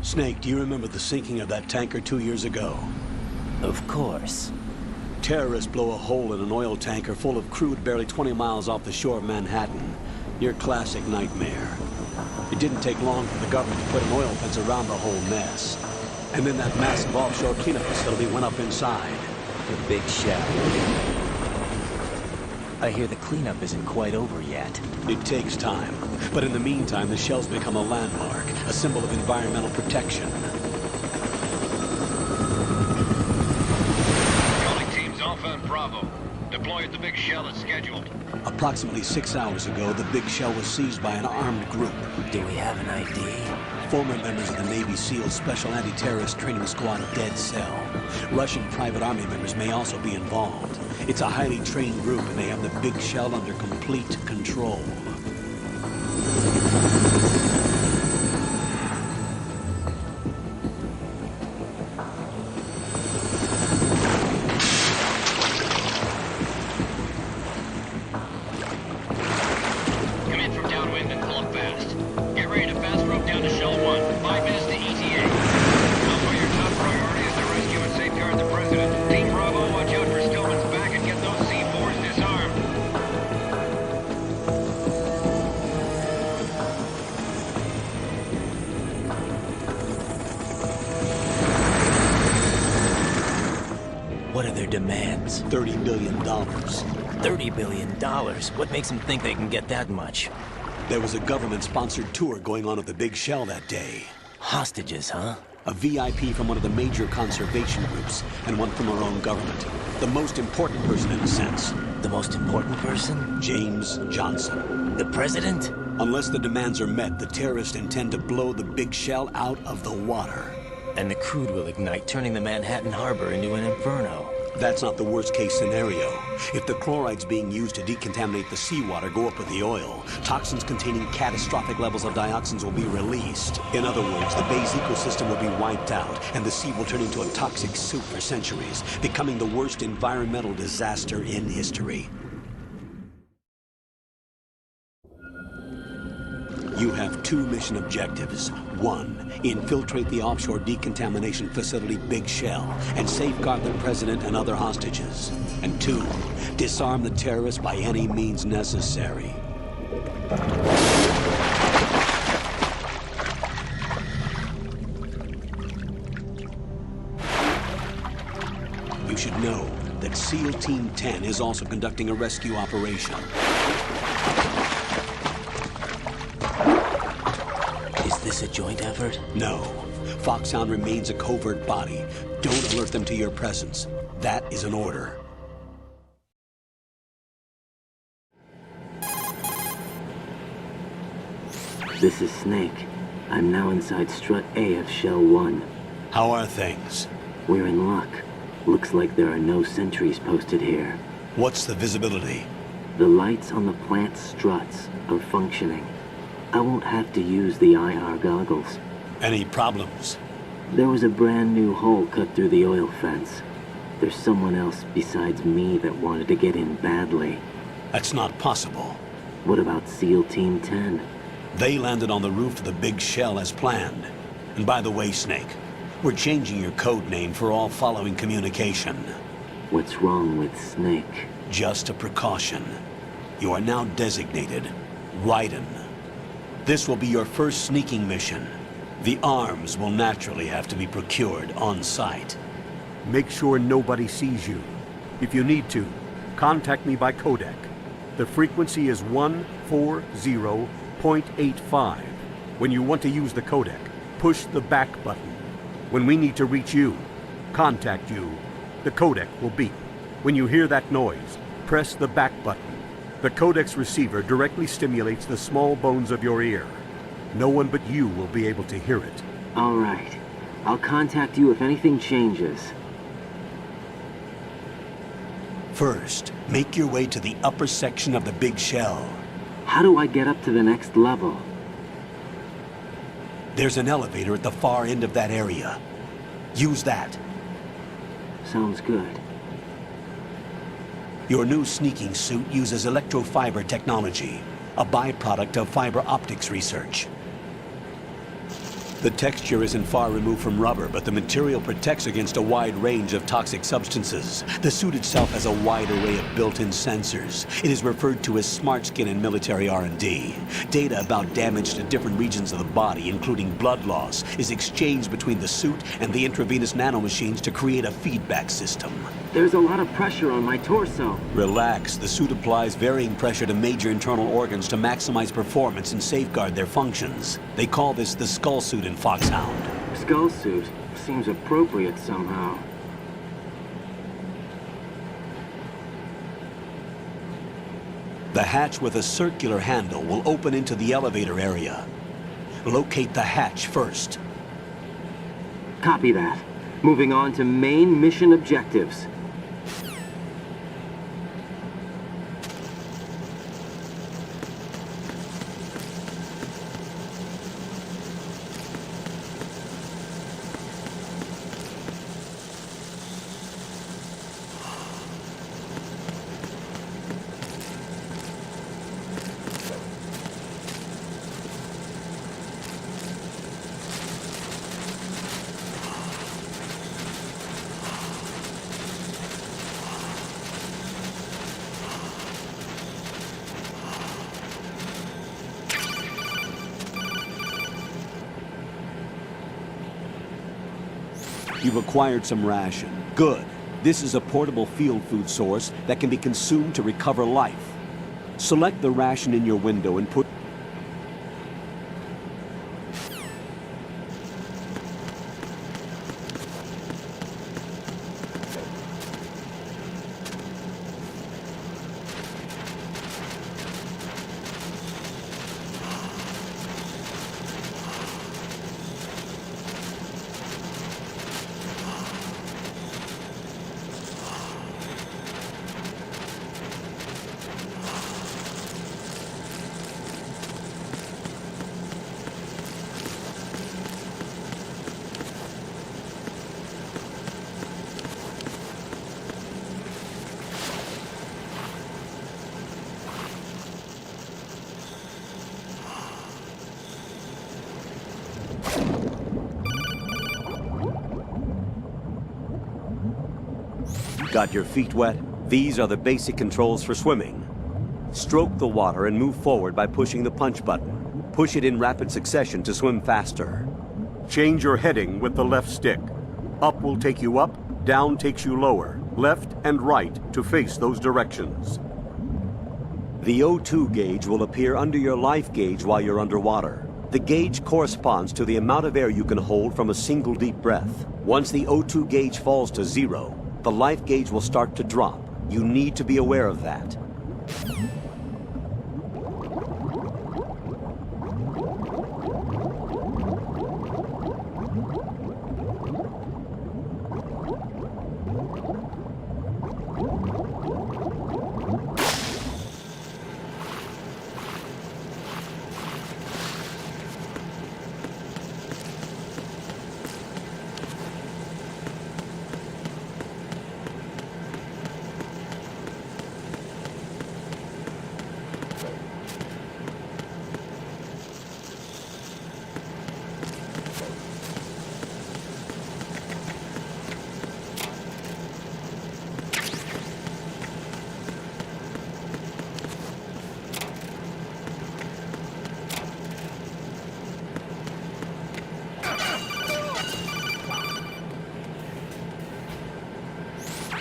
Snake, do you remember the sinking of that tanker 2 years ago? Of course. Terrorists blow a hole in an oil tanker full of crude barely 20 miles off the shore of Manhattan. Your classic nightmare. It didn't take long for the government to put an oil fence around the whole mess. And then that massive offshore cleanup facility went up inside. The big shell. I hear the cleanup isn't quite over yet. It takes time. But in the meantime, the shell's become a landmark, a symbol of environmental protection. Calling teams Alpha and Bravo. Deploy at the big shell as scheduled. Approximately 6 hours ago, the big shell was seized by an armed group. Do we have an ID? Former members of the Navy SEAL Special Anti-Terrorist Training Squad Dead Cell. Russian private army members may also be involved. It's a highly trained group, and they have the big shell under complete control. Come in from downwind and pull up fast. Get ready to fast rope down to Shell 1. 5 minutes to ETA. Also, your top priority is to rescue and safeguard the President. Team Bravo, watch out for Stillman's back and get those C4s disarmed. What are their demands? $30 billion. $30 billion. What makes them think they can get that much? There was a government-sponsored tour going on at the big shell that day. Hostages, huh? A VIP from one of the major conservation groups, and one from our own government. The most important person in a sense. The most important person? James Johnson. The president? Unless the demands are met, the terrorists intend to blow the big shell out of the water. And the crude will ignite, turning the Manhattan Harbor into an inferno. That's not the worst-case scenario. If the chlorides being used to decontaminate the seawater go up with the oil, toxins containing catastrophic levels of dioxins will be released. In other words, the bay's ecosystem will be wiped out, and the sea will turn into a toxic soup for centuries, becoming the worst environmental disaster in history. You have 2 mission objectives. 1, infiltrate the offshore decontamination facility Big Shell and safeguard the president and other hostages. And 2, disarm the terrorists by any means necessary. You should know that SEAL Team 10 is also conducting a rescue operation. Is this a joint effort? No. Foxhound remains a covert body. Don't alert them to your presence. That is an order. This is Snake. I'm now inside Strut A of Shell 1. How are things? We're in luck. Looks like there are no sentries posted here. What's the visibility? The lights on the plant's struts are functioning. I won't have to use the IR goggles. Any problems? There was a brand new hole cut through the oil fence. There's someone else besides me that wanted to get in badly. That's not possible. What about SEAL Team 10? They landed on the roof of the Big Shell as planned. And by the way, Snake, we're changing your code name for all following communication. What's wrong with Snake? Just a precaution. You are now designated Raiden. This will be your first sneaking mission. The arms will naturally have to be procured on site. Make sure nobody sees you. If you need to, contact me by codec. The frequency is 140.85. When you want to use the codec, push the back button. When we need to reach you, contact you, the codec will beep. When you hear that noise, press the back button. The codec's receiver directly stimulates the small bones of your ear. No one but you will be able to hear it. All right. I'll contact you if anything changes. First, make your way to the upper section of the Big Shell. How do I get up to the next level? There's an elevator at the far end of that area. Use that. Sounds good. Your new sneaking suit uses electrofiber technology, a byproduct of fiber optics research. The texture isn't far removed from rubber, but the material protects against a wide range of toxic substances. The suit itself has a wide array of built-in sensors. It is referred to as smart skin in military R&D. Data about damage to different regions of the body, including blood loss, is exchanged between the suit and the intravenous nanomachines to create a feedback system. There's a lot of pressure on my torso. Relax. The suit applies varying pressure to major internal organs to maximize performance and safeguard their functions. They call this the skull suit in Foxhound. Skull suit seems appropriate somehow. The hatch with a circular handle will open into the elevator area. Locate the hatch first. Copy that. Moving on to main mission objectives. You've acquired some ration. Good. This is a portable field food source that can be consumed to recover life. Select the ration in your window and put... Got your feet wet? These are the basic controls for swimming. Stroke the water and move forward by pushing the punch button. Push it in rapid succession to swim faster. Change your heading with the left stick. Up will take you up, down takes you lower. Left and right to face those directions. The O2 gauge will appear under your life gauge while you're underwater. The gauge corresponds to the amount of air you can hold from a single deep breath. Once the O2 gauge falls to 0, the life gauge will start to drop. You need to be aware of that.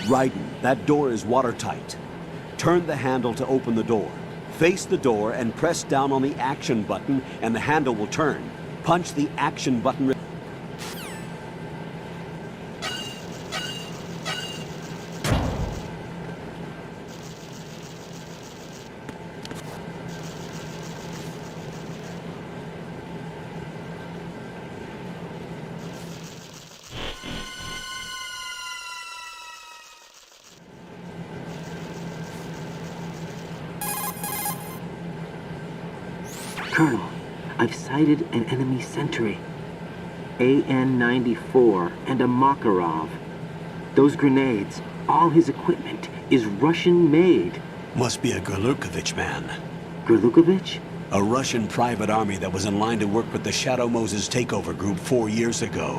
Raiden, that door is watertight. Turn the handle to open the door. Face the door and press down on the action button and the handle will turn. Punch the action button. Colonel, I've sighted an enemy sentry. AN-94 and a Makarov. Those grenades, all his equipment, is Russian-made. Must be a Gurlukovich man. Gurlukovich? A Russian private army that was in line to work with the Shadow Moses takeover group 4 years ago.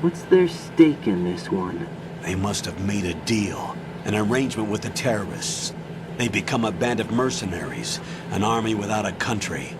What's their stake in this one? They must have made a deal, an arrangement with the terrorists. They become a band of mercenaries, an army without a country.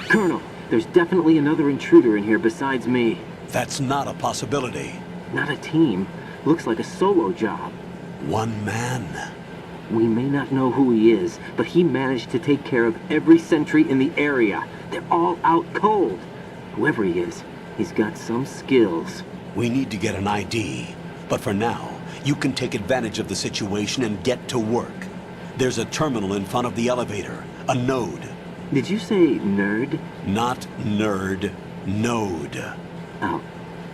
Colonel, there's definitely another intruder in here besides me. That's not a possibility. Not a team. Looks like a solo job. One man. We may not know who he is, but he managed to take care of every sentry in the area. They're all out cold. Whoever he is, he's got some skills. We need to get an ID. But for now, you can take advantage of the situation and get to work. There's a terminal in front of the elevator. A node. Did you say nerd? Not nerd. Node. Oh,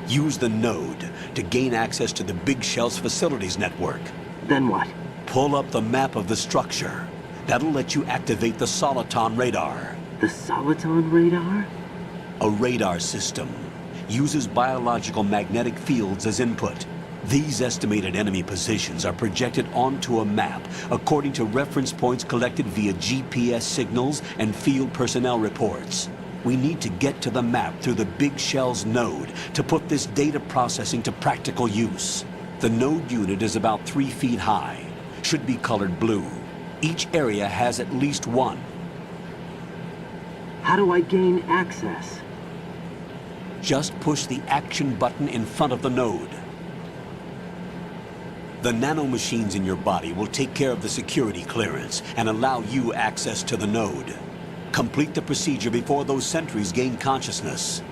Use the node to gain access to the Big Shell's facilities network. then what? Pull up the map of the structure. That'll let you activate the Soliton radar. The Soliton radar? A radar system. Uses biological magnetic fields as input. These estimated enemy positions are projected onto a map according to reference points collected via GPS signals and field personnel reports. We need to get to the map through the Big Shell's node to put this data processing to practical use. The node unit is about 3 feet high. Should be colored blue. Each area has at least one. How do I gain access? Just push the action button in front of the node. The nanomachines in your body will take care of the security clearance and allow you access to the node. Complete the procedure before those sentries gain consciousness.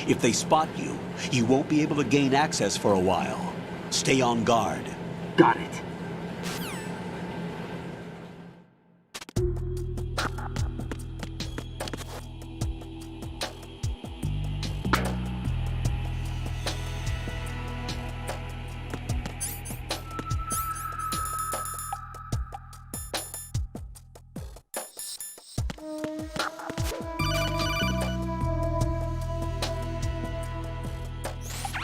If they spot you, you won't be able to gain access for a while. Stay on guard. Got it.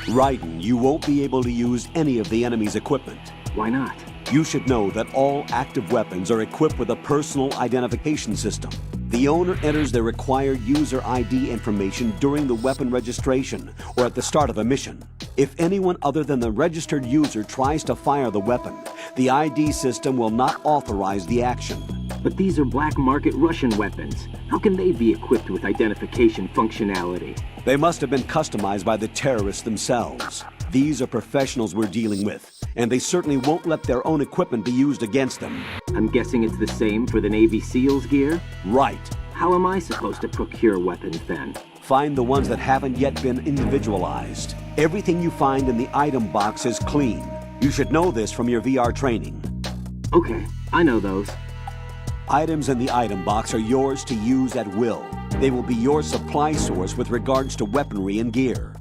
Raiden, you won't be able to use any of the enemy's equipment. Why not? You should know that all active weapons are equipped with a personal identification system. The owner enters their required user ID information during the weapon registration or at the start of a mission. If anyone other than the registered user tries to fire the weapon, the ID system will not authorize the action. But these are black market Russian weapons. How can they be equipped with identification functionality? They must have been customized by the terrorists themselves. These are professionals we're dealing with, and they certainly won't let their own equipment be used against them. I'm guessing it's the same for the Navy SEALs gear? Right. How am I supposed to procure weapons then? Find the ones that haven't yet been individualized. Everything you find in the item box is clean. You should know this from your VR training. Okay, I know those. Items in the item box are yours to use at will. They will be your supply source with regards to weaponry and gear.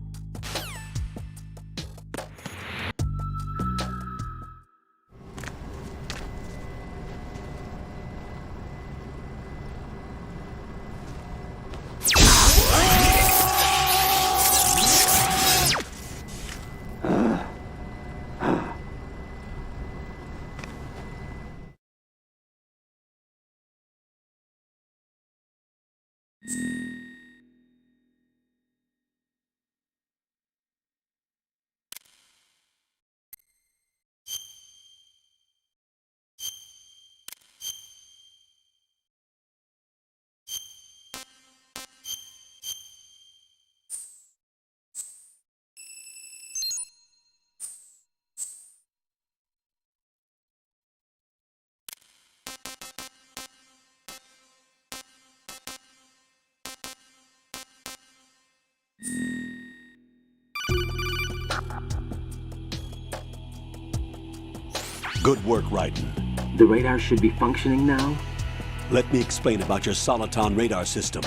Good work, Raiden. The radar should be functioning now? Let me explain about your Soliton radar system.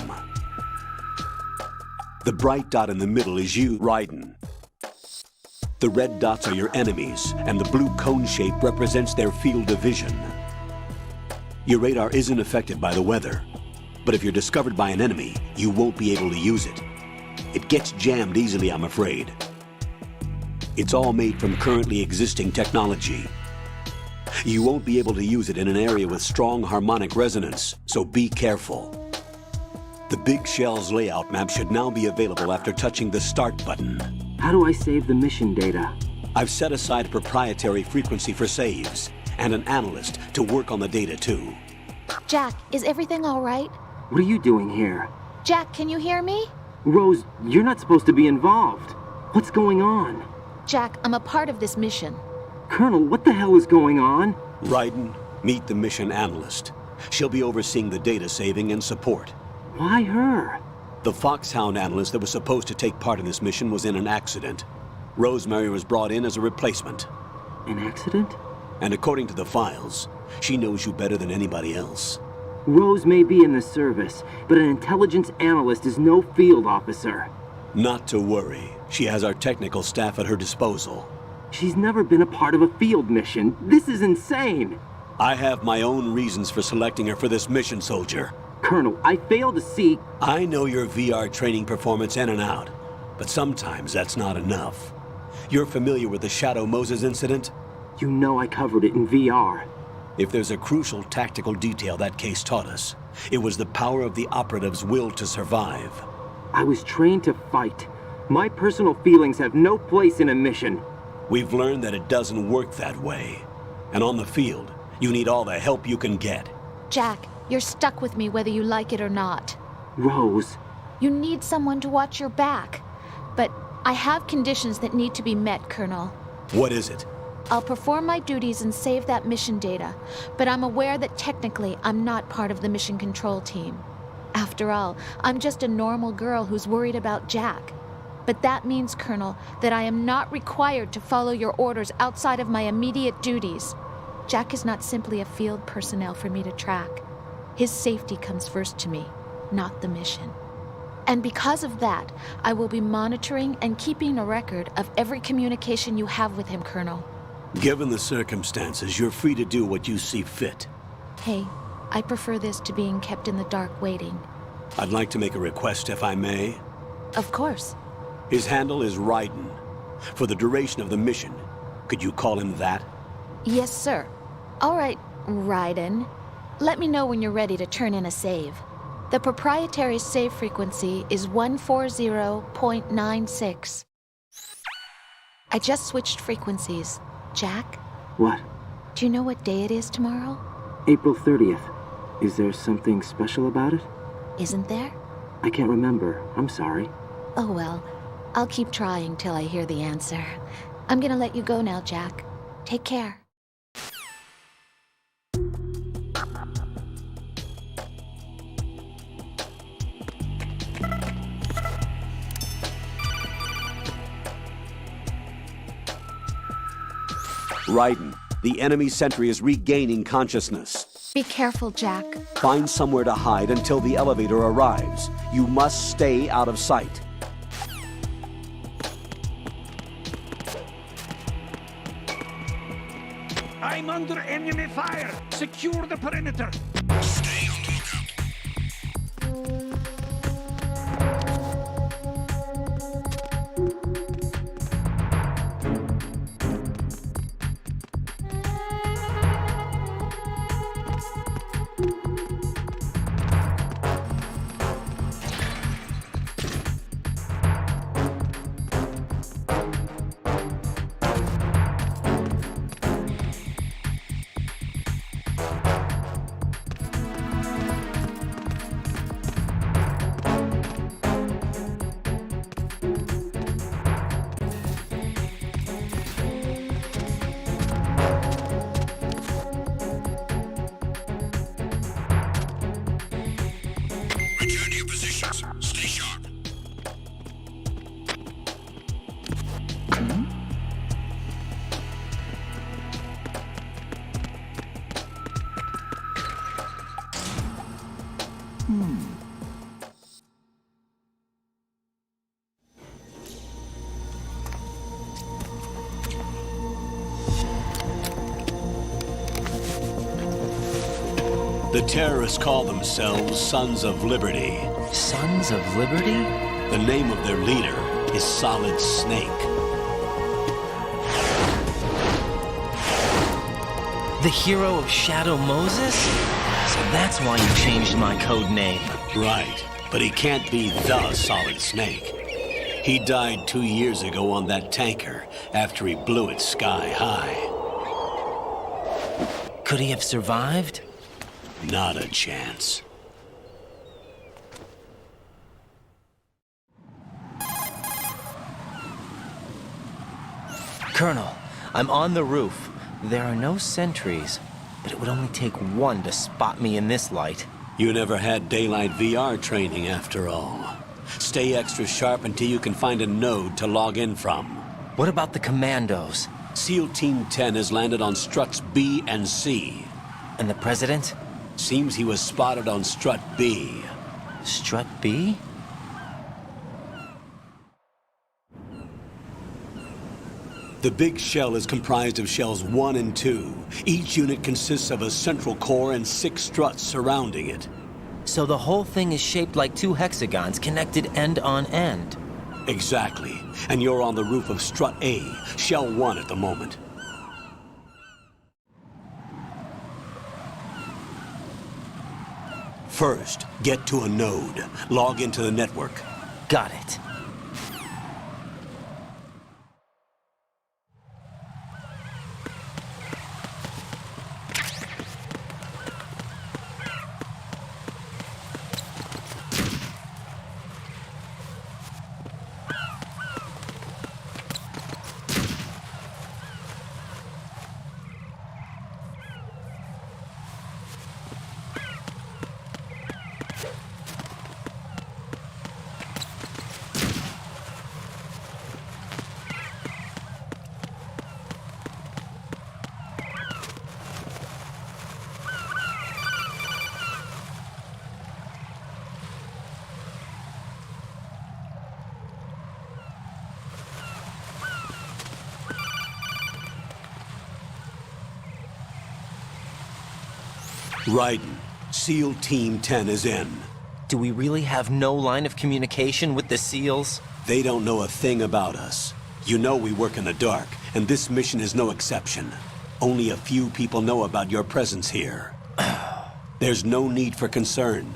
The bright dot in the middle is you, Raiden. The red dots are your enemies, and the blue cone shape represents their field of vision. Your radar isn't affected by the weather, but if you're discovered by an enemy, you won't be able to use it. It gets jammed easily, I'm afraid. It's all made from currently existing technology. You won't be able to use it in an area with strong harmonic resonance, so be careful. The Big Shell's layout map should now be available after touching the Start button. How do I save the mission data? I've set aside a proprietary frequency for saves, and an analyst to work on the data too. Jack, is everything all right? What are you doing here? Jack, can you hear me? Rose, you're not supposed to be involved. What's going on? Jack, I'm a part of this mission. Colonel, what the hell is going on? Raiden, meet the mission analyst. She'll be overseeing the data saving and support. Why her? The Foxhound analyst that was supposed to take part in this mission was in an accident. Rosemary was brought in as a replacement. An accident? And according to the files, she knows you better than anybody else. Rose may be in the service, but an intelligence analyst is no field officer. Not to worry. She has our technical staff at her disposal. She's never been a part of a field mission. This is insane! I have my own reasons for selecting her for this mission, soldier. Colonel, I fail to see... I know your VR training performance in and out, but sometimes that's not enough. You're familiar with the Shadow Moses incident? You know I covered it in VR. If there's a crucial tactical detail that case taught us, it was the power of the operative's will to survive. I was trained to fight. My personal feelings have no place in a mission. We've learned that it doesn't work that way. And on the field, you need all the help you can get. Jack, you're stuck with me whether you like it or not. Rose. You need someone to watch your back. But I have conditions that need to be met, Colonel. What is it? I'll perform my duties and save that mission data, but I'm aware that technically I'm not part of the mission control team. After all, I'm just a normal girl who's worried about Jack. But that means, Colonel, that I am not required to follow your orders outside of my immediate duties. Jack is not simply a field personnel for me to track. His safety comes first to me, not the mission. And because of that, I will be monitoring and keeping a record of every communication you have with him, Colonel. Given the circumstances, you're free to do what you see fit. Hey, I prefer this to being kept in the dark waiting. I'd like to make a request, if I may. Of course. His handle is Raiden. For the duration of the mission, could you call him that? Yes, sir. All right, Raiden. Let me know when you're ready to turn in a save. The proprietary save frequency is 140.96. I just switched frequencies. Jack? What? Do you know what day it is tomorrow? April 30th. Is there something special about it? Isn't there? I can't remember. I'm sorry. Oh well, I'll keep trying till I hear the answer. I'm gonna let you go now, Jack. Take care. Raiden, the enemy sentry is regaining consciousness. Be careful, Jack. Find somewhere to hide until the elevator arrives. You must stay out of sight. I'm under enemy fire! Secure the perimeter! Stay on the lookout. The terrorists call themselves Sons of Liberty. Sons of Liberty? The name of their leader is Solid Snake. The hero of Shadow Moses? So that's why you changed my code name. Right, but he can't be the Solid Snake. He died 2 years ago on that tanker after he blew it sky high. Could he have survived? Not a chance. Colonel, I'm on the roof. There are no sentries, but it would only take one to spot me in this light. You never had daylight VR training after all. Stay extra sharp until you can find a node to log in from. What about the commandos? SEAL Team 10 has landed on struts B and C. And the president? Seems he was spotted on strut B. Strut B? The big shell is comprised of shells 1 and 2. Each unit consists of a central core and 6 struts surrounding it. So the whole thing is shaped like 2 hexagons connected end on end. Exactly. And you're on the roof of strut A, shell 1 at the moment. First, get to a node. Log into the network. Got it. Raiden, SEAL Team 10 is in. Do we really have no line of communication with the SEALs? They don't know a thing about us. You know we work in the dark, and this mission is no exception. Only a few people know about your presence here. There's no need for concern.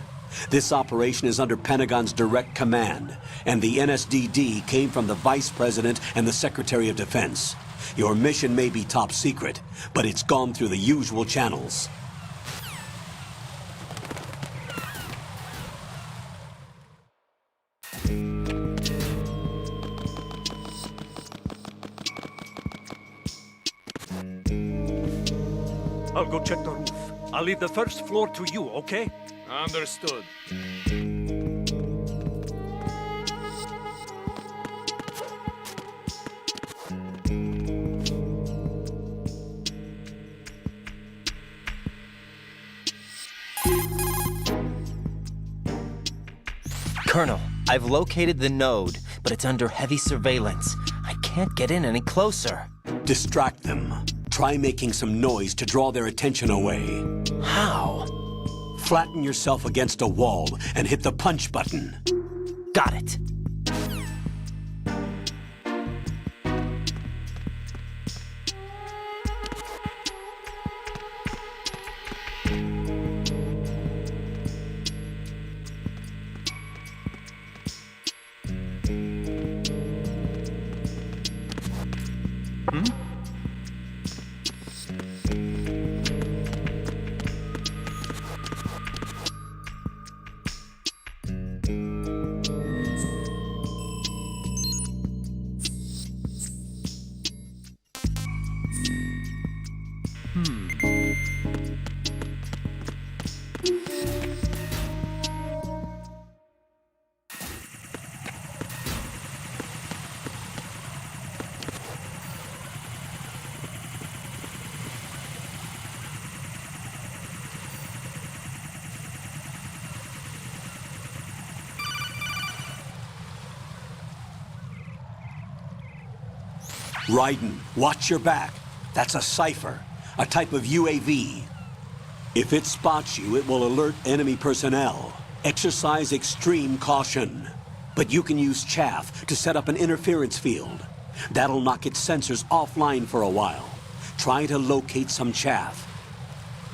This operation is under Pentagon's direct command, and the NSDD came from the Vice President and the Secretary of Defense. Your mission may be top secret, but it's gone through the usual channels. I'll go check the roof. I'll leave the first floor to you, okay? Understood. Colonel, I've located the node, but it's under heavy surveillance. I can't get in any closer. Distract them. Try making some noise to draw their attention away. How? Flatten yourself against a wall and hit the punch button. Got it. Raiden, watch your back. That's a cipher, a type of UAV. If it spots you, it will alert enemy personnel. Exercise extreme caution. But you can use chaff to set up an interference field. That'll knock its sensors offline for a while. Try to locate some chaff.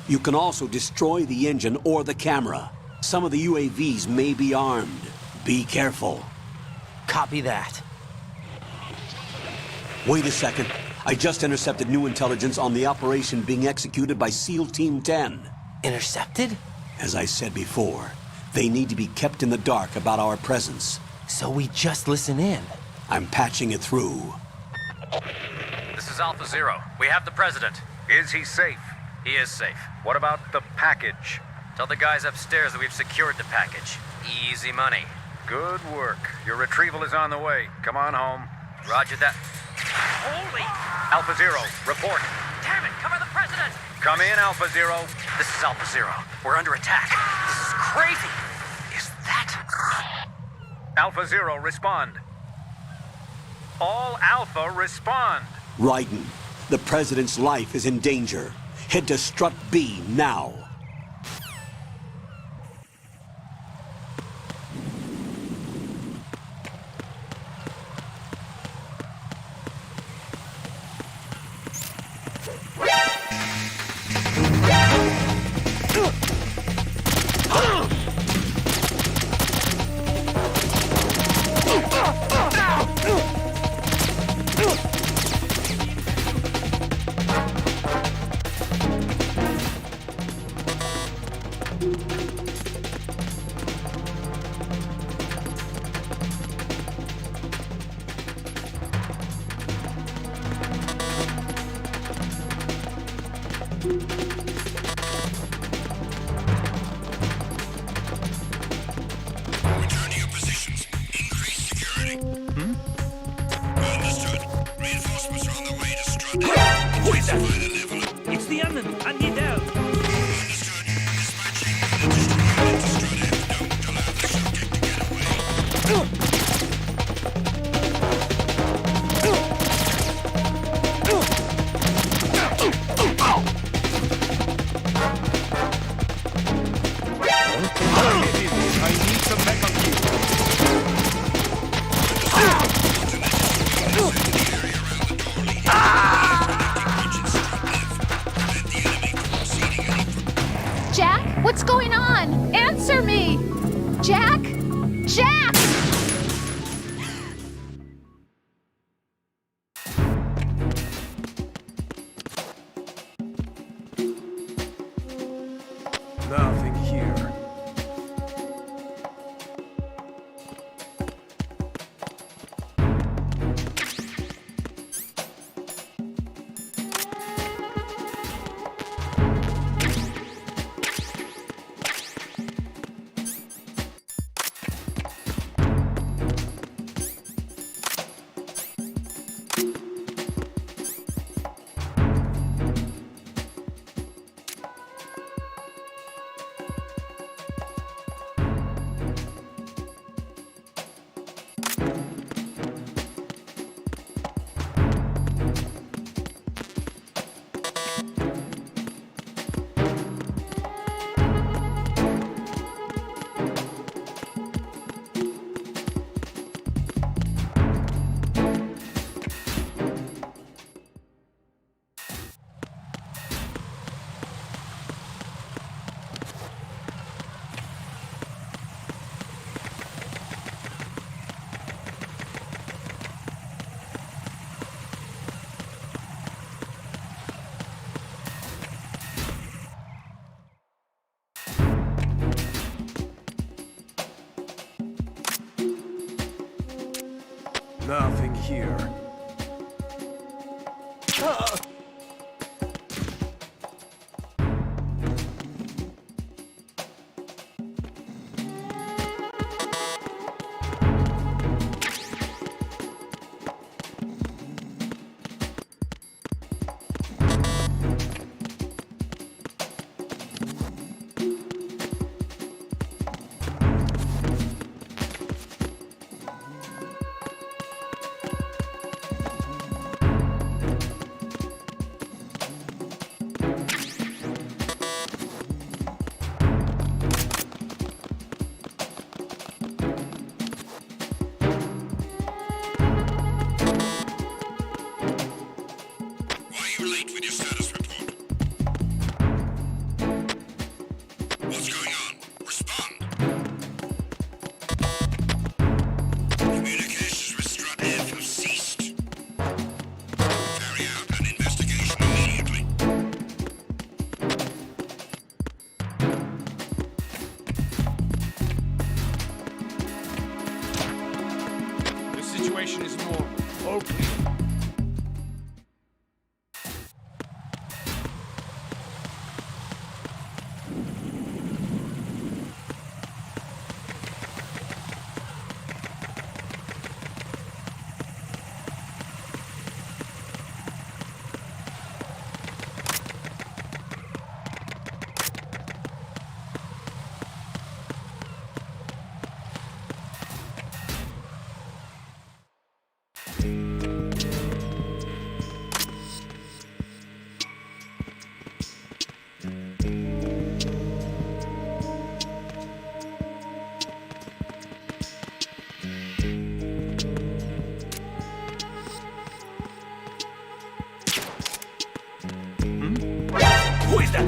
You can also destroy the engine or the camera. Some of the UAVs may be armed. Be careful. Copy that. Wait a second. I just intercepted new intelligence on the operation being executed by SEAL Team 10. Intercepted? As I said before, they need to be kept in the dark about our presence. So we just listen in. I'm patching it through. This is Alpha Zero. We have the president. Is he safe? He is safe. What about the package? Tell the guys upstairs that we've secured the package. Easy money. Good work. Your retrieval is on the way. Come on home. Roger that. Holy! Alpha Zero, report. Damn it! Cover the president! Come in, Alpha Zero. This is Alpha Zero. We're under attack. This is crazy. Is that... Alpha Zero, respond. All Alpha, respond. Raiden, the President's life is in danger. Head to Strut B now. Return to your positions. Increase security. Understood. Reinforcements are on the way to Strut. Who is that? Intensify the level. It's the enemy. I need help. Understood. Dispatching the destroyer into Strut F. Don't allow the subject to get away. I need some backup here. Jack, what's going on? Answer me! Jack? Jack! Nothing here. Nothing here. What's going on? Respond. Communications with Strut F have ceased. Carry out an investigation immediately. The situation is normal. All clear. Who is that?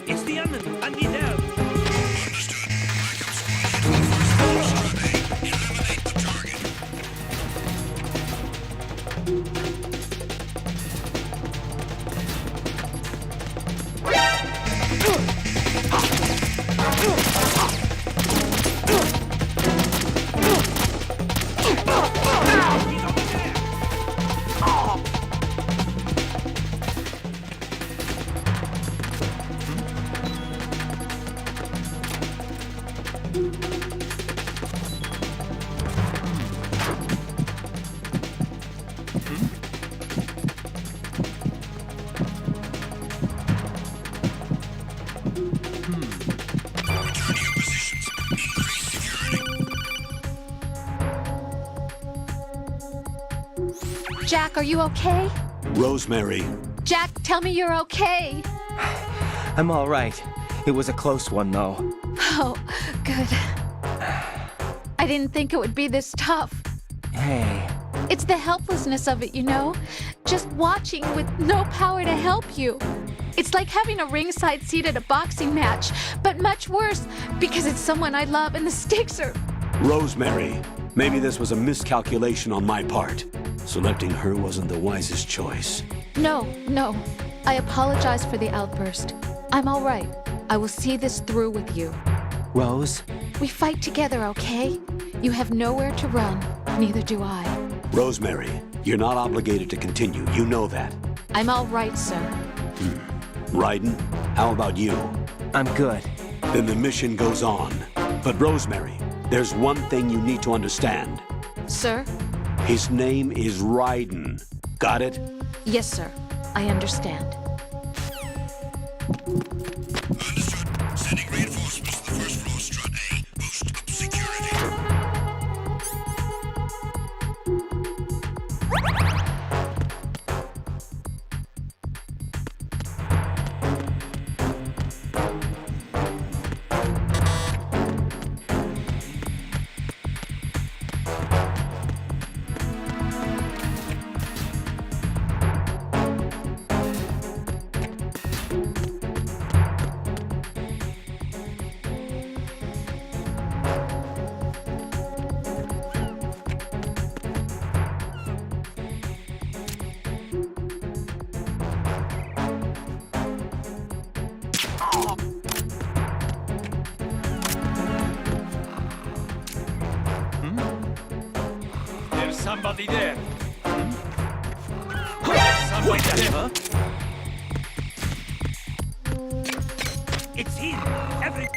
It's the enemy. I need help. Understood. Backup squad to the first floor, Strut A. Eliminate the target. Return to your positions. Increase security. Jack, are you okay? Rosemary, Jack, tell me you're okay. I'm all right. It was a close one, though. Oh, good. I didn't think it would be this tough. Hey, It's the helplessness of it, you know? Just watching with no power to help you. It's like having a ringside seat at a boxing match, but much worse because it's someone I love and the stakes are... Rosemary, maybe this was a miscalculation on my part. Selecting her wasn't the wisest choice. No. I apologize for the outburst. I'm all right. I will see this through with you. Rose? We fight together, okay? You have nowhere to run. Neither do I. Rosemary, you're not obligated to continue. You know that. I'm all right, sir. Ryden, how about you? I'm good. Then the mission goes on. But Rosemary, there's one thing you need to understand. Sir? His name is Ryden. Got it? Yes, sir. I understand. Understood. Sending reinforcements to the first floor, Strut A. Boost up security. There's somebody there. There's somebody there. Huh? It's him. Every...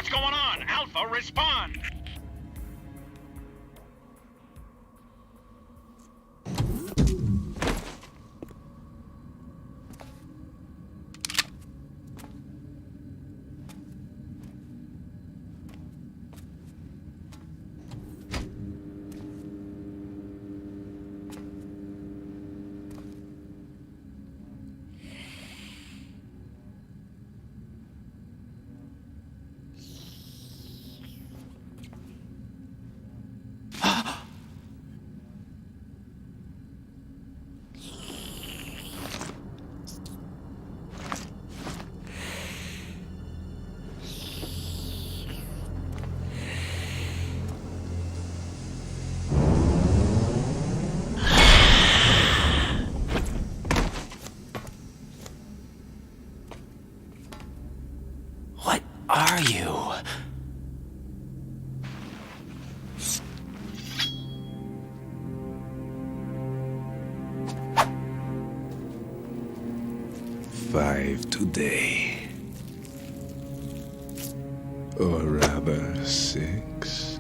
What's going on? Alpha, respond! What are you? Five today. Or rather, 6.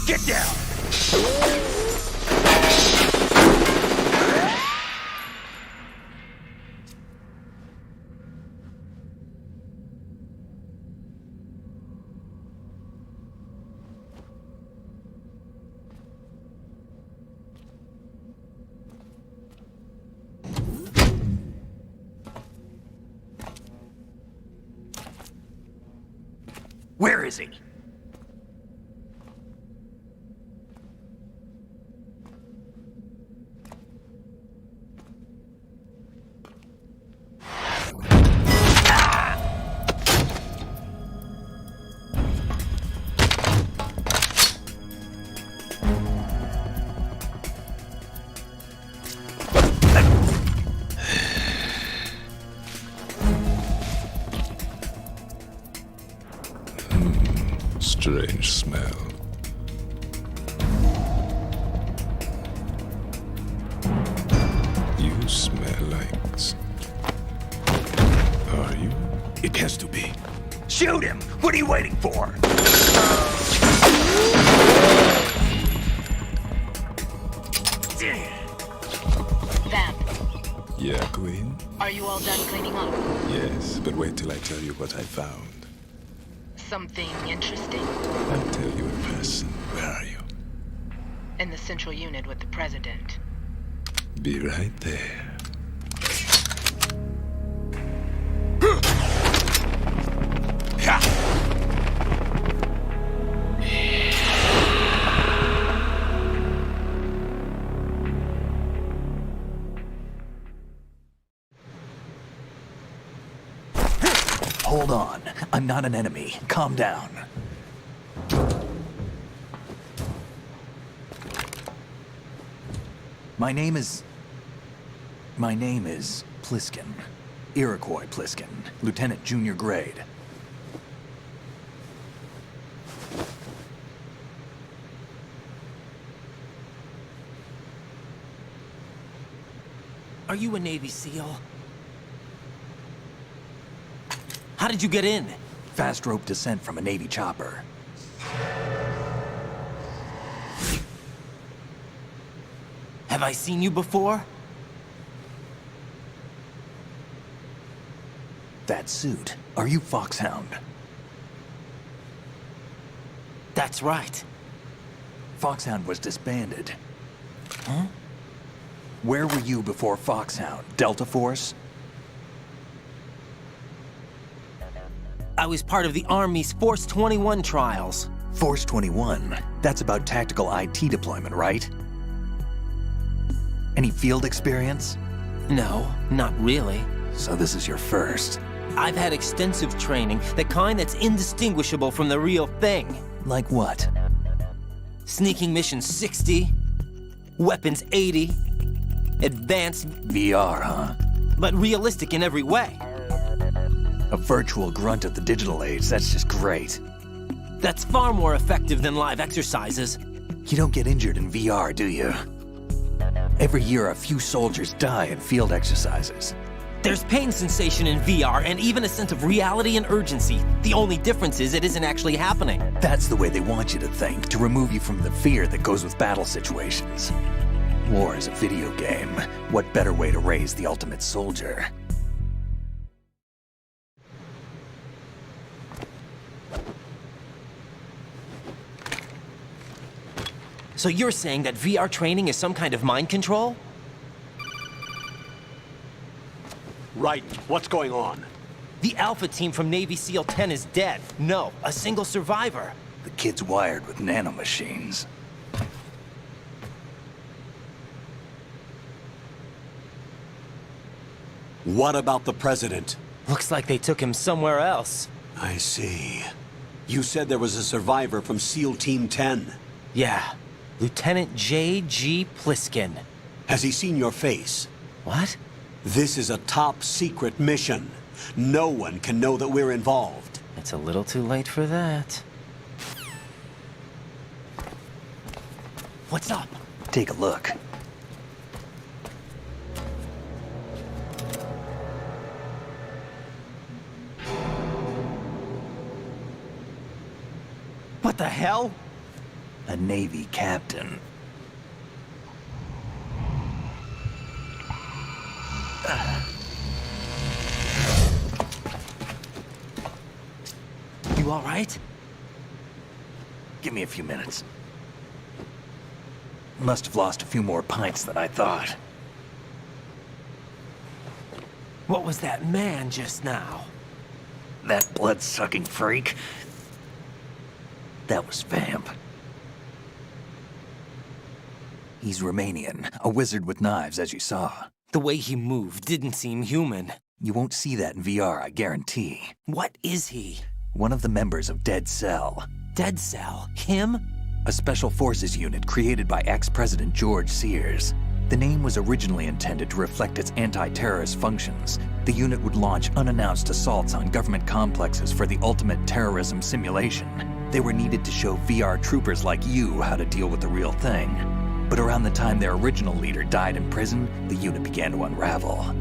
Get down! Where is he? Strange smell. You smell like... Are you? It has to be. Shoot him! What are you waiting for? Vamp, Yeah, Queen? are you all done cleaning up? Yes, but wait till I tell you what I found. Something interesting? I'll tell you in person. Where are you? In the central unit with the president. Be right there. Hold on. I'm not an enemy. Calm down. My name is Pliskin. Iroquois Pliskin. Lieutenant Junior Grade. Are you a Navy SEAL? How did you get in? Fast rope descent from a Navy chopper. Have I seen you before? That suit. Are you Foxhound? That's right. Foxhound was disbanded. Huh? Where were you before Foxhound? Delta Force? I was part of the Army's Force 21 trials. Force 21? That's about tactical IT deployment, right? Any field experience? No, not really. So this is your first. I've had extensive training, the kind that's indistinguishable from the real thing. Like what? Sneaking mission 60, weapons 80, advanced... VR, huh? But realistic in every way. A virtual grunt of the digital age, that's just great. That's far more effective than live exercises. You don't get injured in VR, do you? Every year, a few soldiers die in field exercises. There's pain sensation in VR and even a sense of reality and urgency. The only difference is it isn't actually happening. That's the way they want you to think, to remove you from the fear that goes with battle situations. War is a video game. What better way to raise the ultimate soldier? So you're saying that VR training is some kind of mind control? Right. What's going on? The Alpha team from Navy SEAL 10 is dead. No, a single survivor. The kid's wired with nanomachines. What about the president? Looks like they took him somewhere else. I see. You said there was a survivor from SEAL Team 10. Yeah. Lieutenant J.G. Pliskin. Has he seen your face? What? This is a top secret mission. No one can know that we're involved. It's a little too late for that. What's up? Take a look. What the hell? A Navy captain. You all right? Give me a few minutes. Must have lost a few more pints than I thought. What was that man just now? That blood-sucking freak? That was Vamp. He's Romanian, a wizard with knives, as you saw. The way he moved didn't seem human. You won't see that in VR, I guarantee. What is he? One of the members of Dead Cell. Dead Cell? Him? A special forces unit created by ex-President George Sears. The name was originally intended to reflect its anti-terrorist functions. The unit would launch unannounced assaults on government complexes for the ultimate terrorism simulation. They were needed to show VR troopers like you how to deal with the real thing. But around the time their original leader died in prison, the unit began to unravel.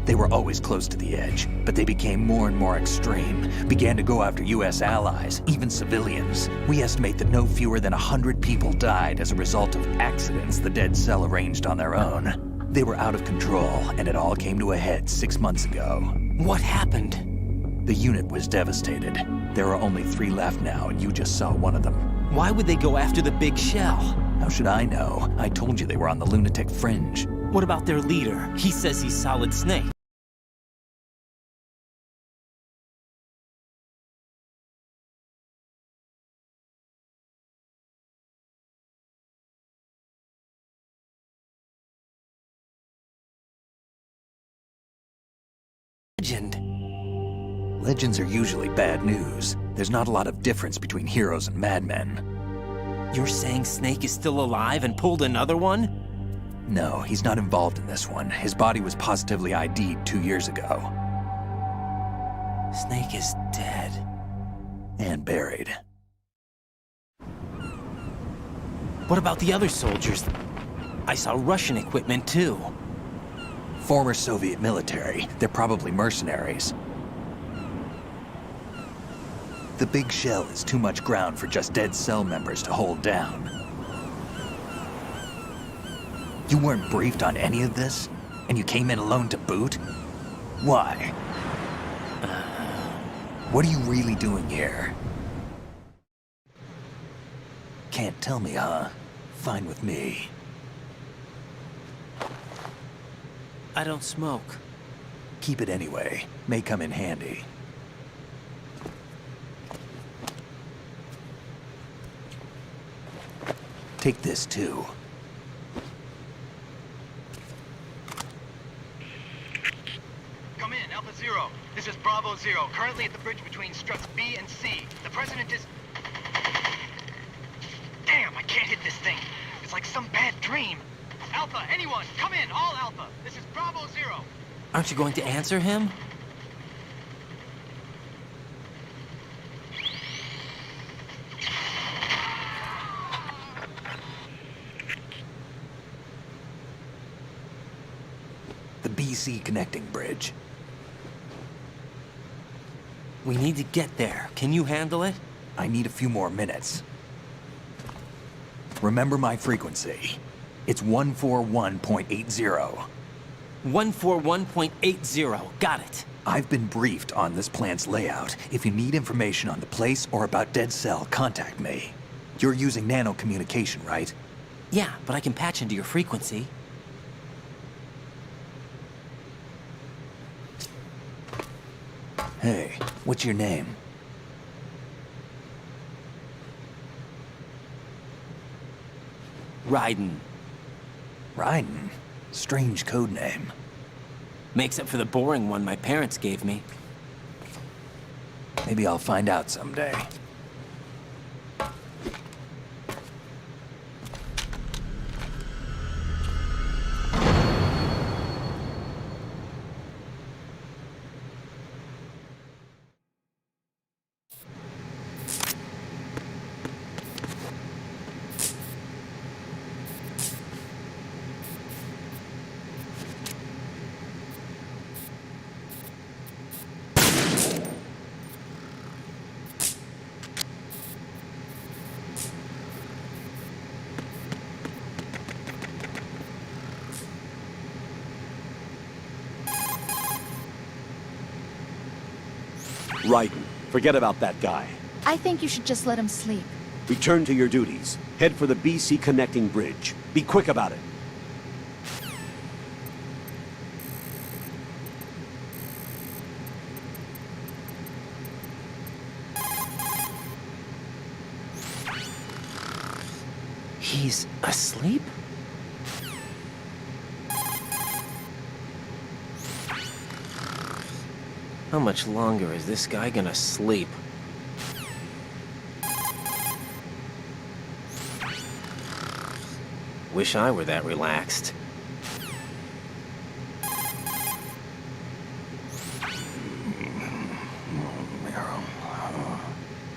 They were always close to the edge, but they became more and more extreme, began to go after US allies, even civilians. We estimate that no fewer than 100 people died as a result of accidents the Dead Cell arranged on their own. They were out of control, and it all came to a head 6 months ago. What happened? The unit was devastated. There are only 3 left now, and you just saw one of them. Why would they go after the big shell? How should I know? I told you they were on the lunatic fringe. What about their leader? He says he's Solid Snake. Legends are usually bad news. There's not a lot of difference between heroes and madmen. You're saying Snake is still alive and pulled another one? No, he's not involved in this one. His body was positively ID'd 2 years ago. Snake is dead. And buried. What about the other soldiers? I saw Russian equipment too. Former Soviet military. They're probably mercenaries. The big shell is too much ground for just Dead Cell members to hold down. You weren't briefed on any of this? And you came in alone to boot? Why? What are you really doing here? Can't tell me, huh? Fine with me. I don't smoke. Keep it anyway. May come in handy. Take this, too. Come in, Alpha Zero. This is Bravo Zero, currently at the bridge between struts B and C. The President is... Damn, I can't hit this thing. It's like some bad dream. Alpha, anyone, come in, all Alpha. This is Bravo Zero. Aren't you going to answer him? BC connecting bridge. We need to get there. Can you handle it? I need a few more minutes. Remember my frequency. It's 141.80. 141.80. Got it. I've been briefed on this plant's layout. If you need information on the place or about Dead Cell, contact me. You're using nano communication, right? Yeah, but I can patch into your frequency. Hey, what's your name? Raiden. Raiden? Strange code name. Makes up for the boring one my parents gave me. Maybe I'll find out someday. Raiden, forget about that guy. I think you should just let him sleep. Return to your duties. Head for the BC connecting bridge. Be quick about it. He's asleep? How much longer is this guy gonna sleep? Wish I were that relaxed.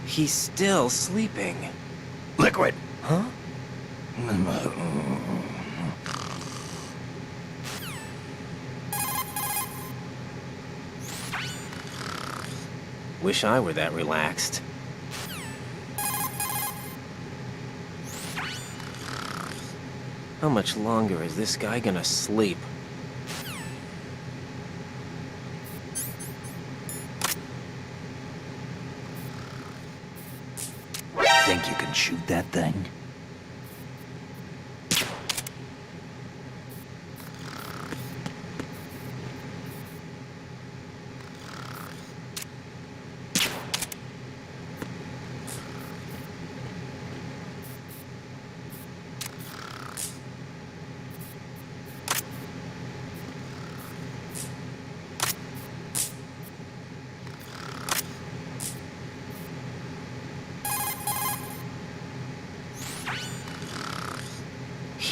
He's still sleeping. Liquid! Huh? Wish I were that relaxed. How much longer is this guy gonna sleep? Think you can shoot that thing?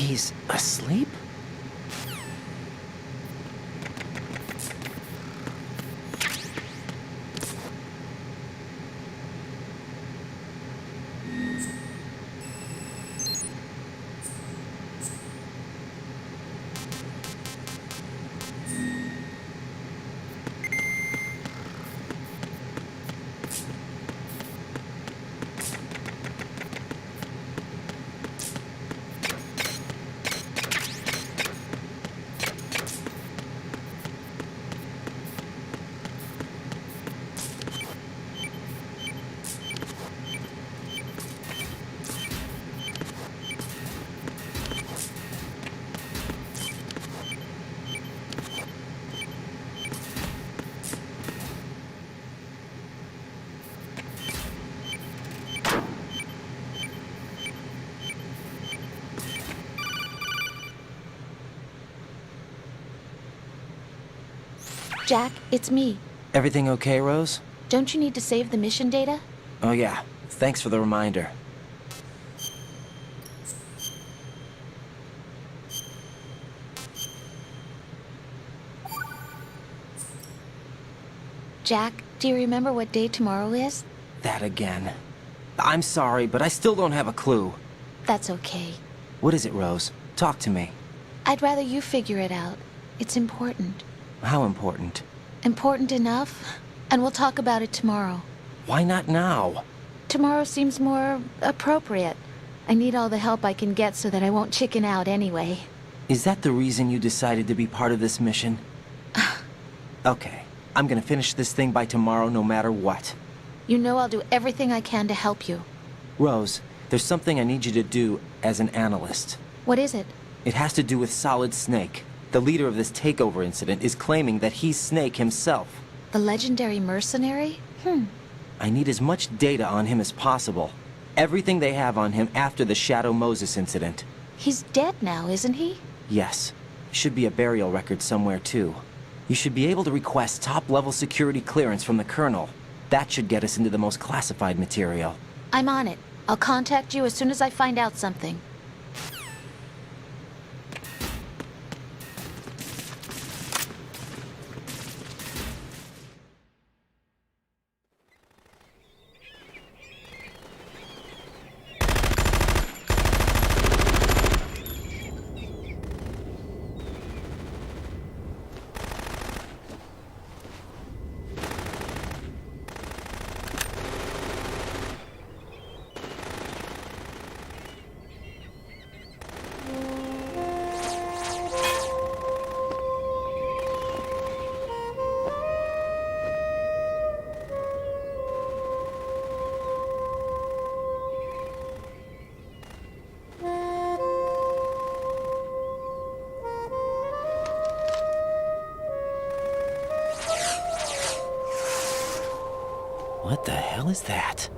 He's asleep? Jack, it's me. Everything okay, Rose? Don't you need to save the mission data? Oh yeah, thanks for the reminder. Jack, do you remember what day tomorrow is? That again. I'm sorry, but I still don't have a clue. That's okay. What is it, Rose? Talk to me. I'd rather you figure it out. It's important. How important? Important enough. And we'll talk about it tomorrow. Why not now? Tomorrow seems more appropriate. I need all the help I can get so that I won't chicken out anyway. Is that the reason you decided to be part of this mission? Okay, I'm gonna finish this thing by tomorrow no matter what. You know I'll do everything I can to help you. Rose, there's something I need you to do as an analyst. What is it? It has to do with Solid Snake. The leader of this takeover incident is claiming that he's Snake himself. The legendary mercenary? I need as much data on him as possible. Everything they have on him after the Shadow Moses incident. He's dead now, isn't he? Yes. Should be a burial record somewhere, too. You should be able to request top-level security clearance from the Colonel. That should get us into the most classified material. I'm on it. I'll contact you as soon as I find out something. What the hell is that?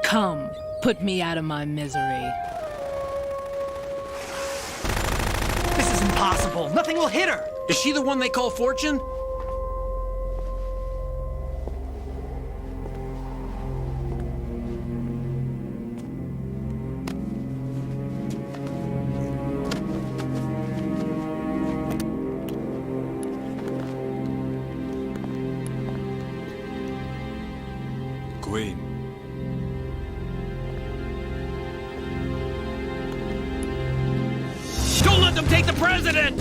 Come, put me out of my misery. This is impossible. Nothing will hit her. Is she the one they call Fortune? Queen. Don't let them take the president!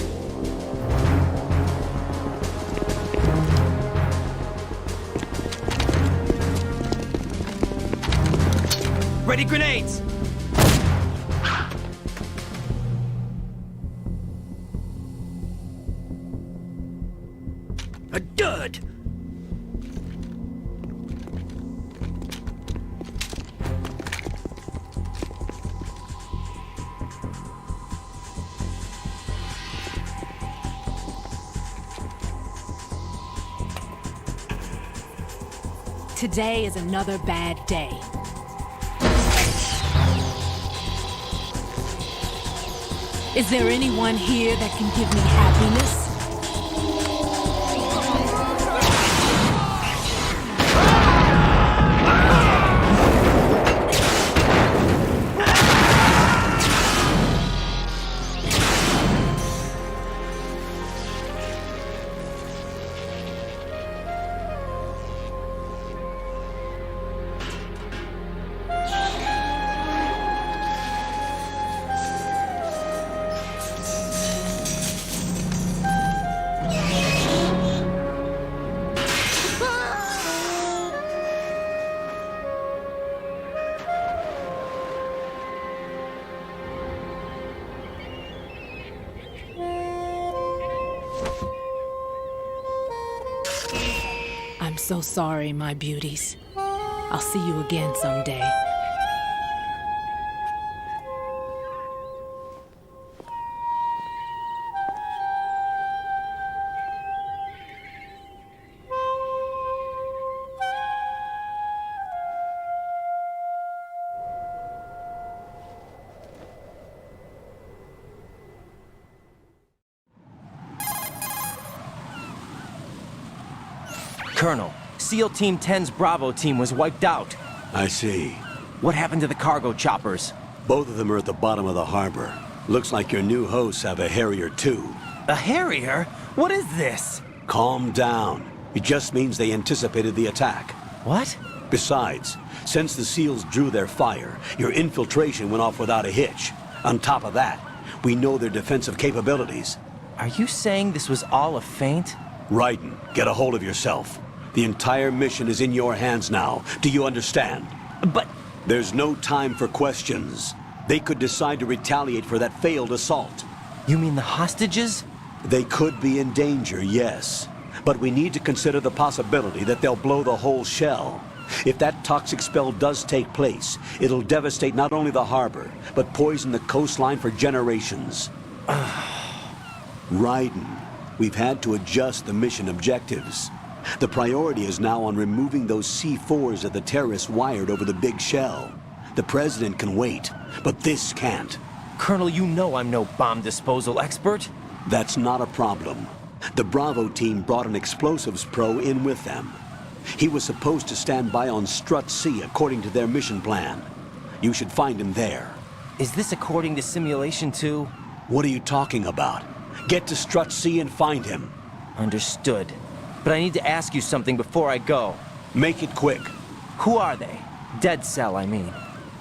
Ready grenades! A dud! Today is another bad day. Is there anyone here that can give me happiness? I'm so sorry, my beauties. I'll see you again someday. Colonel, SEAL Team 10's Bravo team was wiped out. I see. What happened to the cargo choppers? Both of them are at the bottom of the harbor. Looks like your new hosts have a Harrier too. A Harrier? What is this? Calm down. It just means they anticipated the attack. What? Besides, since the SEALs drew their fire, your infiltration went off without a hitch. On top of that, We know their defensive capabilities. Are you saying this was all a feint? Raiden, get a hold of yourself. The entire mission is in your hands now. Do you understand? But... There's no time for questions. They could decide to retaliate for that failed assault. You mean the hostages? They could be in danger, yes. But we need to consider the possibility that they'll blow the whole shell. If that toxic spell does take place, it'll devastate not only the harbor, but poison the coastline for generations. Raiden, we've had to adjust the mission objectives. The priority is now on removing those C4s that the terrorists wired over the big shell. The President can wait, but this can't. Colonel, you know I'm no bomb disposal expert. That's not a problem. The Bravo team brought an explosives pro in with them. He was supposed to stand by on Strut C according to their mission plan. You should find him there. Is this according to simulation too? What are you talking about? Get to Strut C and find him. Understood. But I need to ask you something before I go. Make it quick. Who are they? Dead Cell, I mean.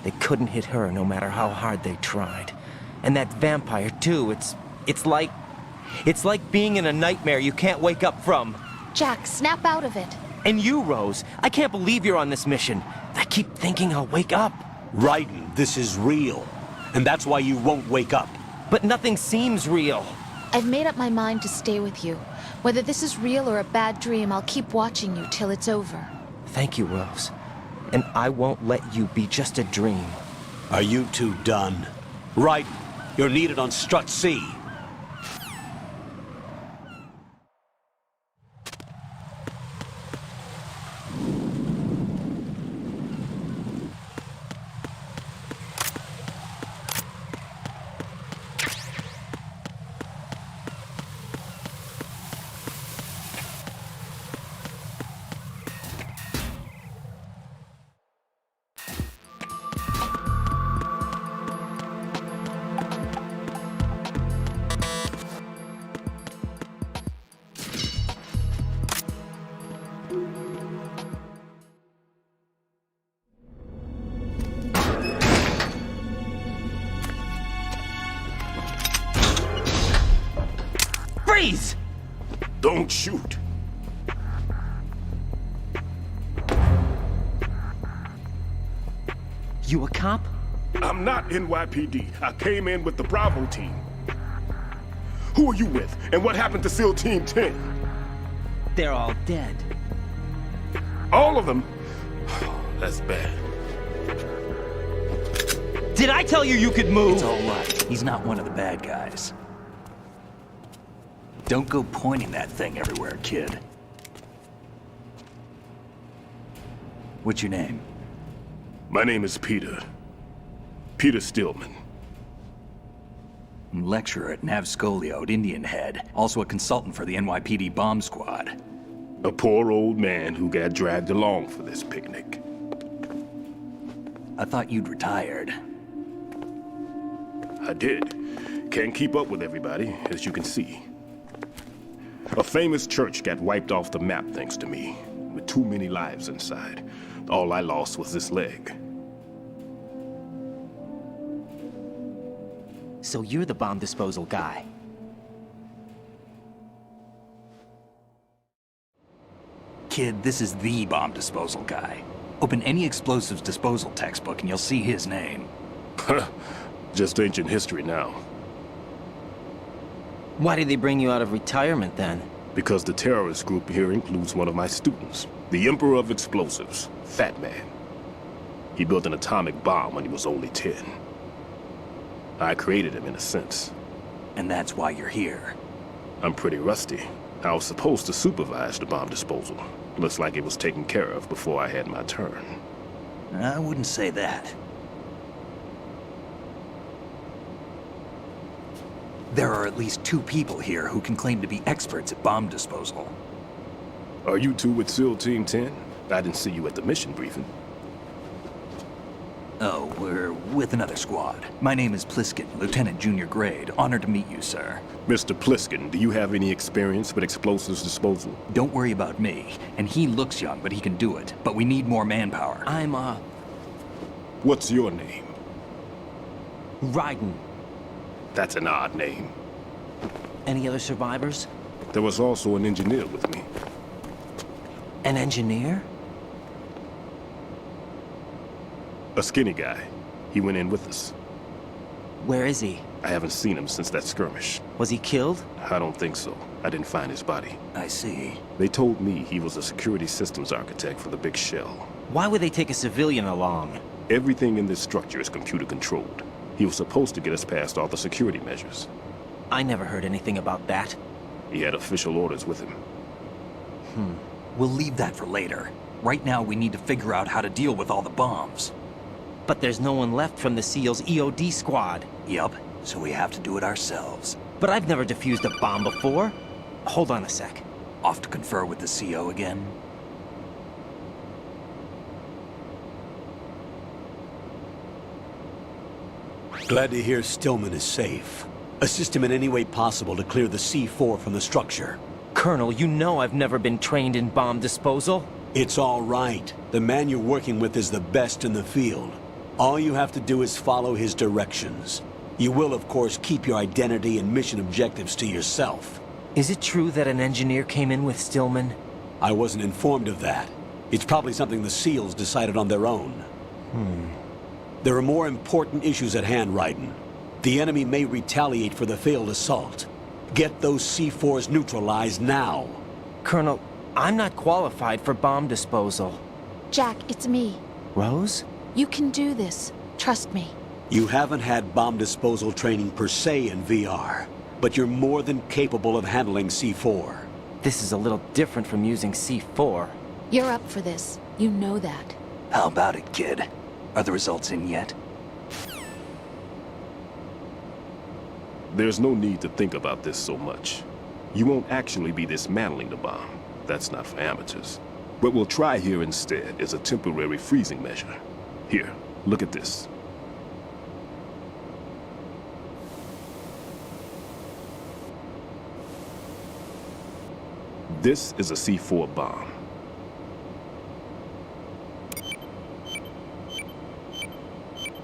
They couldn't hit her no matter how hard they tried. And that vampire too, it's like being in a nightmare you can't wake up from. Jack, snap out of it. And you, Rose, I can't believe you're on this mission. I keep thinking I'll wake up. Raiden, this is real. And that's why you won't wake up. But nothing seems real. I've made up my mind to stay with you. Whether this is real or a bad dream, I'll keep watching you till it's over. Thank you, Rose. And I won't let you be just a dream. Are you two done? Raiden, you're needed on Strut C. Freeze! Don't shoot. You a cop? I'm not NYPD. I came in with the Bravo team. Who are you with? And what happened to SEAL Team 10? They're all dead. All of them? That's bad. Did I tell you you could move? It's all right. He's not one of the bad guys. Don't go pointing that thing everywhere, kid. What's your name? My name is Peter. Peter Stillman. Lecturer at Nav Scolio at Indian Head. Also a consultant for the NYPD bomb squad. A poor old man who got dragged along for this picnic. I thought you'd retired. I did. Can't keep up with everybody, as you can see. A famous church got wiped off the map thanks to me, with too many lives inside. All I lost was this leg. So you're the bomb disposal guy. Kid, this is the bomb disposal guy. Open any explosives disposal textbook and you'll see his name. Just ancient history now. Why did they bring you out of retirement then? Because the terrorist group here includes one of my students, the Emperor of Explosives, Fat Man. He built an atomic bomb when he was only 10. I created him in a sense. And that's why you're here. I'm pretty rusty. I was supposed to supervise the bomb disposal. Looks like it was taken care of before I had my turn. I wouldn't say that. There are at least 2 people here who can claim to be experts at bomb disposal. Are you two with SEAL Team 10? I didn't see you at the mission briefing. Oh, we're with another squad. My name is Pliskin, Lieutenant Junior Grade. Honored to meet you, sir. Mr. Pliskin, do you have any experience with explosives disposal? Don't worry about me. And he looks young, but he can do it. But we need more manpower. What's your name? Raiden. That's an odd name. Any other survivors? There was also an engineer with me. An engineer? A skinny guy. He went in with us. Where is he? I haven't seen him since that skirmish. Was he killed? I don't think so. I didn't find his body. I see. They told me he was a security systems architect for the big shell. Why would they take a civilian along? Everything in this structure is computer controlled. He was supposed to get us past all the security measures. I never heard anything about that. He had official orders with him. We'll leave that for later. Right now, we need to figure out how to deal with all the bombs. But there's no one left from the SEAL's EOD squad. Yup, so we have to do it ourselves. But I've never defused a bomb before. Hold on a sec. Off to confer with the CO again? Glad to hear Stillman is safe. Assist him in any way possible to clear the C4 from the structure. Colonel, you know I've never been trained in bomb disposal. It's all right. The man you're working with is the best in the field. All you have to do is follow his directions. You will, of course, keep your identity and mission objectives to yourself. Is it true that an engineer came in with Stillman? I wasn't informed of that. It's probably something the SEALs decided on their own. There are more important issues at hand, Raiden. The enemy may retaliate for the failed assault. Get those C4s neutralized now. Colonel, I'm not qualified for bomb disposal. Jack, it's me. Rose? You can do this. Trust me. You haven't had bomb disposal training per se in VR, but you're more than capable of handling C4. This is a little different from using C4. You're up for this. You know that. How about it, kid? Are the results in yet? There's no need to think about this so much. You won't actually be dismantling the bomb. That's not for amateurs. What we'll try here instead is a temporary freezing measure. Here, look at this. This is a C4 bomb.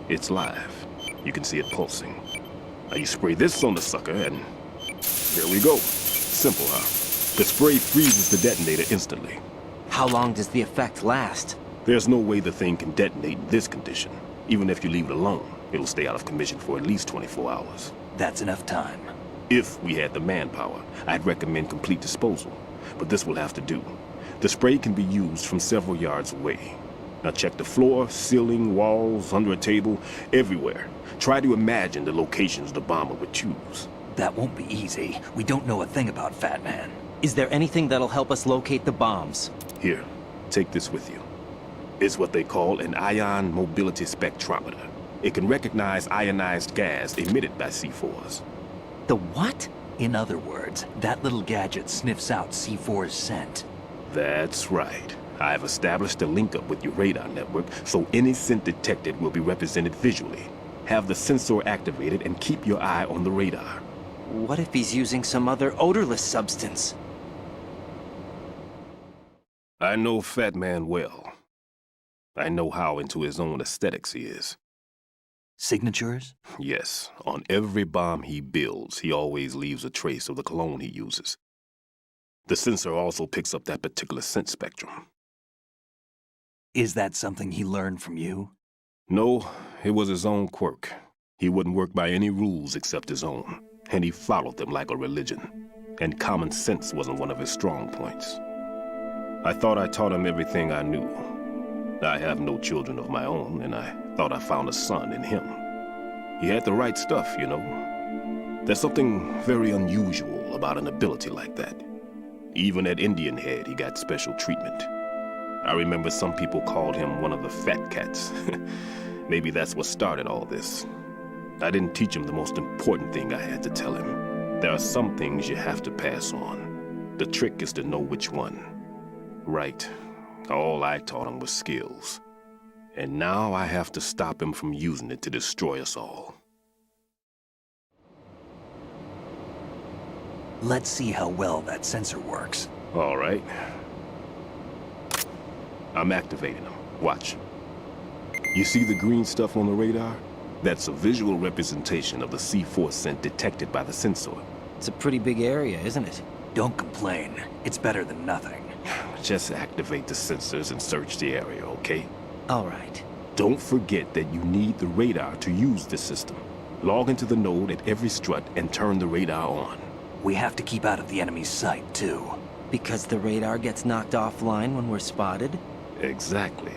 It's live. You can see it pulsing. Now you spray this on the sucker and there we go. Simple, huh? The spray freezes the detonator instantly. How long does the effect last? There's no way the thing can detonate in this condition. Even if you leave it alone, it'll stay out of commission for at least 24 hours. That's enough time. If we had the manpower, I'd recommend complete disposal. But this will have to do. The spray can be used from several yards away. Now check the floor, ceiling, walls, under a table, everywhere. Try to imagine the locations the bomber would choose. That won't be easy. We don't know a thing about Fat Man. Is there anything that'll help us locate the bombs? Here, take this with you. It's what they call an ion mobility spectrometer. It can recognize ionized gas emitted by C4s. The what? In other words, that little gadget sniffs out C4's scent. That's right. I've established a link-up with your radar network, so any scent detected will be represented visually. Have the sensor activated and keep your eye on the radar. What if he's using some other odorless substance? I know Fat Man well. I know how into his own aesthetics he is. Signatures? Yes. On every bomb he builds, he always leaves a trace of the cologne he uses. The sensor also picks up that particular scent spectrum. Is that something he learned from you? No, it was his own quirk. He wouldn't work by any rules except his own, and he followed them like a religion. And common sense wasn't one of his strong points. I thought I taught him everything I knew. I have no children of my own, and I thought I found a son in him. He had the right stuff, you know. There's something very unusual about an ability like that. Even at Indian Head, he got special treatment. I remember some people called him one of the fat cats. Maybe that's what started all this. I didn't teach him the most important thing I had to tell him. There are some things you have to pass on. The trick is to know which one. Right. All I taught him was skills. And now I have to stop him from using it to destroy us all. Let's see how well that sensor works. All right. I'm activating them. Watch. You see the green stuff on the radar? That's a visual representation of the C4 scent detected by the sensor. It's a pretty big area, isn't it? Don't complain. It's better than nothing. Just activate the sensors and search the area, okay? All right. Don't forget that you need the radar to use the system. Log into the node at every strut and turn the radar on. We have to keep out of the enemy's sight, too. Because the radar gets knocked offline when we're spotted? Exactly.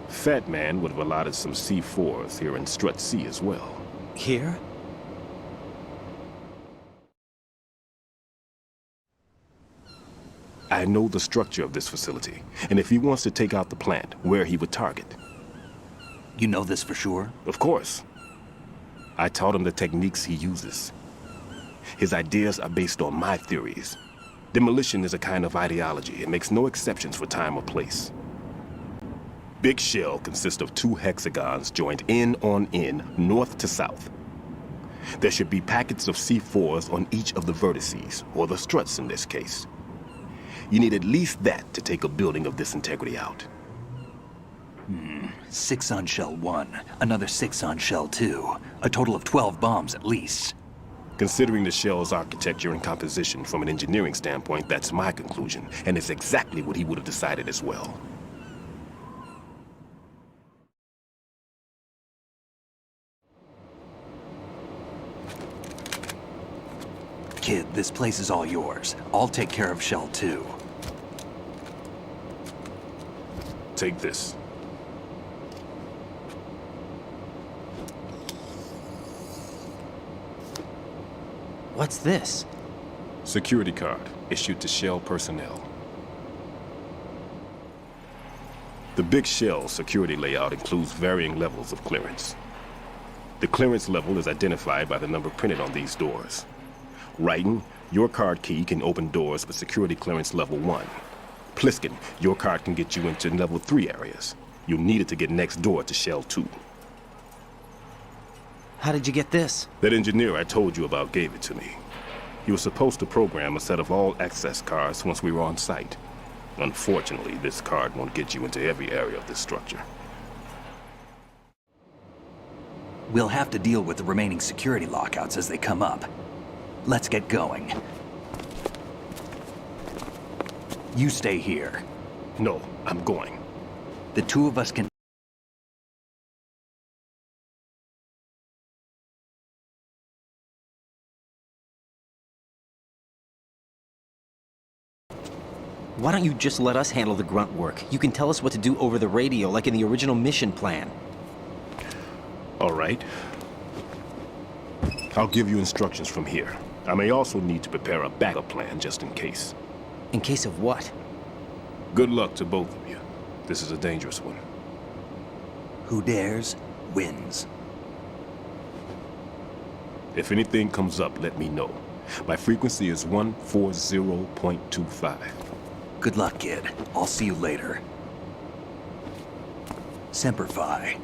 Fat Man would have allotted some C4s here in Strut C as well. Here? I know the structure of this facility, and if he wants to take out the plant, where he would target. You know this for sure? Of course. I taught him the techniques he uses. His ideas are based on my theories. Demolition is a kind of ideology. It makes no exceptions for time or place. Big Shell consists of 2 hexagons joined end on end, north to south. There should be packets of C4s on each of the vertices, or the struts in this case. You need at least that to take a building of this integrity out. 6 on Shell 1, another 6 on Shell 2. A total of 12 bombs at least. Considering the shell's architecture and composition from an engineering standpoint, that's my conclusion, and it's exactly what he would have decided as well. Kid, this place is all yours. I'll take care of Shell 2. Take this. What's this? Security card, issued to Shell personnel. The Big Shell security layout includes varying levels of clearance. The clearance level is identified by the number printed on these doors. Raiden, your card key can open doors with security clearance level 1. Pliskin, your card can get you into level 3 areas. You'll need it to get next door to Shell 2. How did you get this? That engineer I told you about gave it to me. He was supposed to program a set of all access cards once we were on site. Unfortunately, this card won't get you into every area of this structure. We'll have to deal with the remaining security lockouts as they come up. Let's get going. You stay here. No, I'm going. The 2 of us can... Why don't you just let us handle the grunt work? You can tell us what to do over the radio, like in the original mission plan. All right. I'll give you instructions from here. I may also need to prepare a backup plan just in case. In case of what? Good luck to both of you. This is a dangerous one. Who dares, wins. If anything comes up, let me know. My frequency is 140.25. Good luck, kid. I'll see you later. Semper Fi.